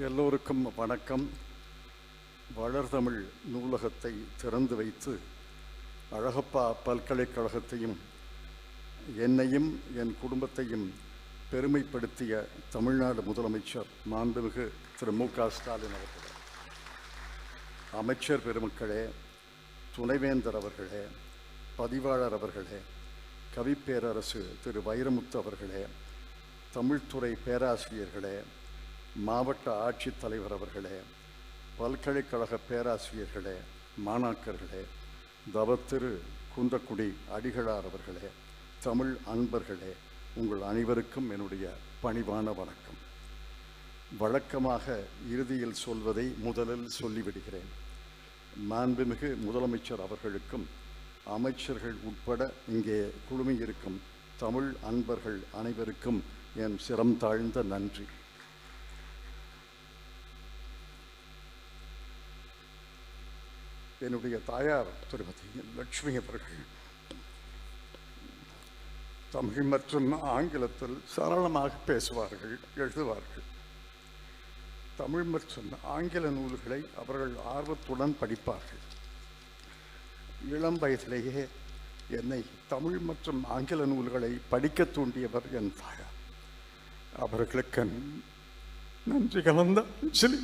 எல்லோருக்கும் வணக்கம். வளர்தமிழ் நூலகத்தை திறந்து வைத்து அழகப்பா பல்கலைக்கழகத்தையும் என்னையும் என் குடும்பத்தையும் பெருமைப்படுத்திய தமிழ்நாடு முதலமைச்சர் மாண்புமிகு திரு மு.க. ஸ்டாலின் அவர்களே, அமைச்சர் பெருமக்களே, துணைவேந்தர் அவர்களே, பதிவாளர் அவர்களே, கவிப்பேரரசு திரு வைரமுத்து அவர்களே, தமிழ்துறை பேராசிரியர்களே, மாவட்ட ஆட்சித்தலைவர் அவர்களே, பல்கலைக்கழக பேராசிரியர்களே, மாணாக்கர்களே, தவத்திரு குன்றக்குடி அடிகளார் அவர்களே, தமிழ் அன்பர்களே, உங்கள் அனைவருக்கும் என்னுடைய பணிவான வணக்கம். வழக்கமாக இறுதியில் சொல்வதை முதலில் சொல்லிவிடுகிறேன். மாண்புமிகு முதலமைச்சர் அவர்களுக்கும் அமைச்சர்கள் உட்பட இங்கே குழுமியிருக்கும் தமிழ் அன்பர்கள் அனைவருக்கும் என் சிரம் தாழ்ந்த நன்றி. என்னுடைய தாயார் திருமதி லட்சுமி அவர்கள் தமிழ் மற்றும் ஆங்கிலத்தில் சரளமாக பேசுவார்கள், எழுதுவார்கள். தமிழ் மற்றும் ஆங்கில நூல்களை அவர்கள் ஆர்வத்துடன் படிப்பார்கள். இளம் வயதிலேயே என்னை தமிழ் மற்றும் ஆங்கில நூல்களை படிக்க தூண்டியவர் என் தாயார். அவர்களுக்கு நன்றி கலந்த அஞ்சலி.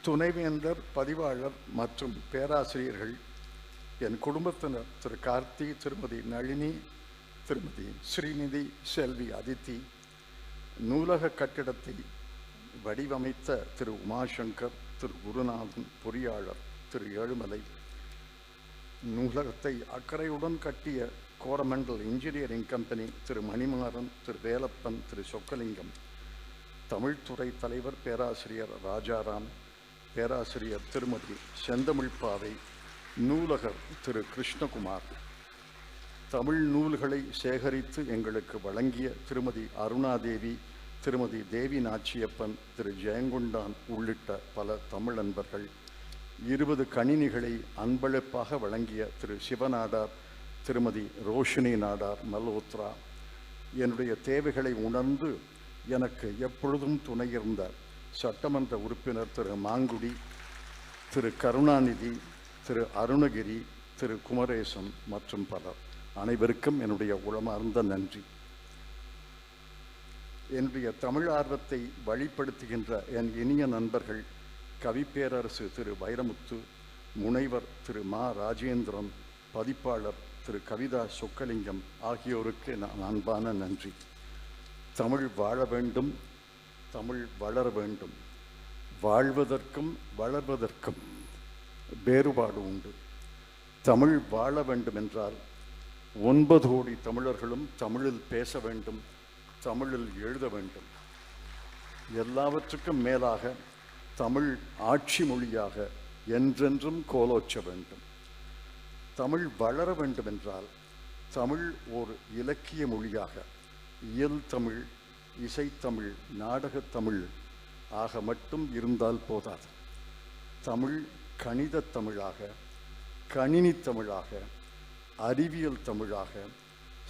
துணைவேந்தர், பதிவாளர் மற்றும் பேராசிரியர்கள், என் குடும்பத்தினர் திரு கார்த்தி, திருமதி நளினி, திருமதி ஸ்ரீநிதி, செல்வி அதித்தி, நூலக கட்டிடத்தை வடிவமைத்த திரு உமாசங்கர், திரு குருநாதன், பொறியாளர் திரு ஏழுமலை, நூலகத்தை அக்கறையுடன் கட்டிய கோரமண்டல் இன்ஜினியரிங் கம்பெனி திரு மணிமாறன், திரு வேலப்பன், திரு சொக்கலிங்கம், தமிழ்துறை தலைவர் பேராசிரியர் ராஜாராம், பேராசிரியர் திருமதி செந்தமிழ்பாவை, நூலகர் திரு கிருஷ்ணகுமார், தமிழ் நூல்களை சேகரித்து எங்களுக்கு வழங்கிய திருமதி அருணாதேவி, திருமதி தேவி நாச்சியப்பன், திரு ஜெயங்கொண்டான் உள்ளிட்ட பல தமிழ் நண்பர்கள், 20 கணினிகளை அன்பளிப்பாக வழங்கிய திரு சிவநாடார், திருமதி ரோஷினி நாடார் மல்ஹோத்ரா, என்னுடைய தேவைகளை உணர்ந்து எனக்கு எப்பொழுதும் துணையிருந்த சட்டமன்ற உறுப்பினர் திரு மாங்குடி, திரு கருணாநிதி, திரு அருணகிரி, திரு குமரேசன் மற்றும் பலர் அனைவருக்கும் என்னுடைய உளமார்ந்த நன்றி. என்னுடைய தமிழ் ஆர்வத்தை வழிப்படுத்துகின்ற என் இனிய நண்பர்கள் கவிப்பேரரசு திரு வைரமுத்து, முனைவர் திரு மா ராஜேந்திரன், பதிப்பாளர் திரு கவிதா சொக்கலிங்கம் ஆகியோருக்கு நான் அன்பான நன்றி. தமிழ் வாழ வேண்டும், தமிழ் வளர வேண்டும். வாழ்வதற்கும் வளர்வதற்கும் வேறுபாடு உண்டு. தமிழ் வாழ வேண்டும் என்றால் 9 கோடி தமிழர்களும் தமிழில் பேச வேண்டும், தமிழில் எழுத வேண்டும். எல்லாவற்றுக்கும் மேலாக தமிழ் ஆட்சி மொழியாக என்றென்றும் கோலோச்ச வேண்டும். தமிழ் வளர வேண்டும் என்றால் தமிழ் ஓர் இலக்கிய மொழியாக, இயல் தமிழ், இசைத்தமிழ், நாடகத்தமிழ் ஆக மட்டும் இருந்தால் போதாது. தமிழ் கணித தமிழாக, கணினி தமிழாக, அறிவியல் தமிழாக,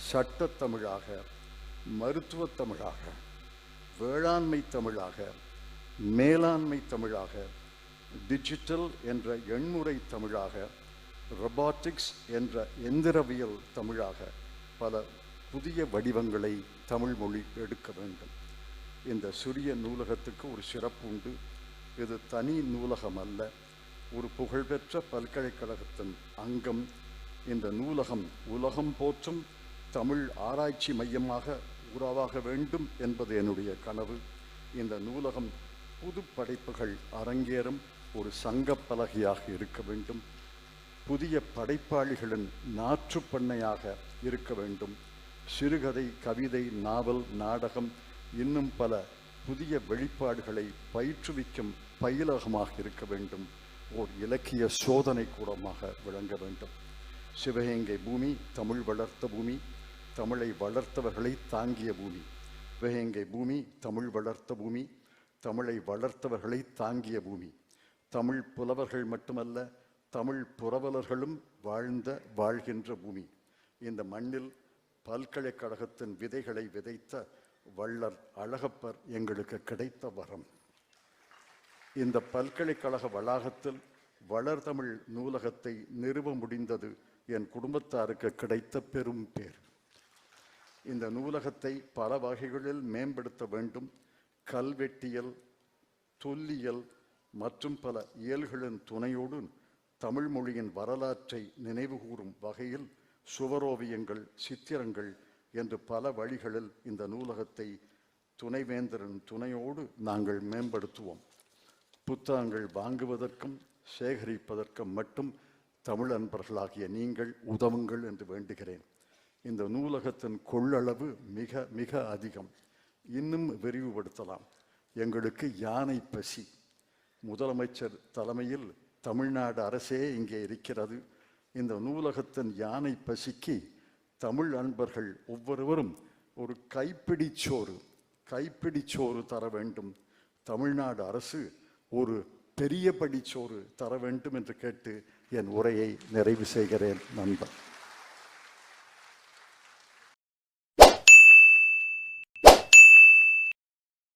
சட்டத்தமிழாக, மருத்துவ தமிழாக, வேளாண்மை தமிழாக, மேலாண்மை தமிழாக, டிஜிட்டல் என்ற எண்முறை தமிழாக, ரொபாட்டிக்ஸ் என்ற எந்திரவியல் தமிழாக பல புதிய வடிவங்களை தமிழ் மொழி எடுக்க வேண்டும். இந்த சிறிய நூலகத்துக்கு ஒரு சிறப்பு உண்டு. இது தனி நூலகம் அல்ல, ஒரு புகழ்பெற்ற பல்கலைக்கழகத்தின் அங்கம். இந்த நூலகம் உலகம் போற்றும் தமிழ் ஆராய்ச்சி மையமாக உருவாக வேண்டும் என்பது என்னுடைய கனவு. இந்த நூலகம் புது படைப்புகள் அரங்கேறும் ஒரு சங்கப்பலகையாக இருக்க வேண்டும். புதிய படைப்பாளிகளின் நாற்றுப்பண்ணையாக இருக்க வேண்டும். சிறுகதை, கவிதை, நாவல், நாடகம் இன்னும் பல புதிய வெளிப்பாடுகளை பயிற்றுவிக்கும் பயிலகமாக இருக்க வேண்டும். ஓர் இலக்கிய சோதனை கூடமாக விளங்க வேண்டும். சிவகங்கை பூமி தமிழ் வளர்த்த பூமி, தமிழை வளர்த்தவர்களை தாங்கிய பூமி. சிவகங்கை பூமி தமிழ் வளர்த்த பூமி, தமிழை வளர்த்தவர்களை தாங்கிய பூமி. தமிழ் புலவர்கள் மட்டுமல்ல, தமிழ் புரவலர்களும் வாழ்கின்ற பூமி. இந்த மண்ணில் பல்கலைக்கழகத்தின் விதைகளை விதைத்த வள்ளல் அழகப்பர் எங்களுக்கு கிடைத்த வரம். இந்த பல்கலைக்கழக வளாகத்தில் வளர்தமிழ் நூலகத்தை நிறுவ முடிந்தது என் குடும்பத்தாருக்கு கிடைத்த பெரும் பேர். இந்த நூலகத்தை பல வகைகளில் மேம்படுத்த வேண்டும். கல்வெட்டியல், தொல்லியல் மற்றும் பல இயல்களின் துணையோடு தமிழ் மொழியின் வரலாற்றை நினைவுகூரும் வகையில் சுவரோவியங்கள், சித்திரங்கள் என்று பல வழிகளில் இந்த நூலகத்தை துணைவேந்தரின் துணையோடு நாங்கள் மேம்படுத்துவோம். புத்தகங்கள் வாங்குவதற்கும் சேகரிப்பதற்கும் மட்டும் தமிழ் அன்பர்களாகிய நீங்கள் உதவுங்கள் என்று வேண்டுகிறேன். இந்த நூலகத்தின் கொள்ளளவு மிக மிக அதிகம். இன்னும் விரிவுபடுத்தலாம். எங்களுக்கு யானை பசி. முதலமைச்சர் தலைமையில் தமிழ்நாடு அரசே இங்கே இருக்கிறது. இந்த நூலகத்தின் யானை பசிக்கு தமிழ் அன்பர்கள் ஒவ்வொருவரும் ஒரு கைப்பிடிச்சோறு தர வேண்டும். தமிழ்நாடு அரசு ஒரு பெரிய படிச்சோறு தர வேண்டும் என்று கேட்டு என் உரையை நிறைவு செய்கிறேன். நண்பர்.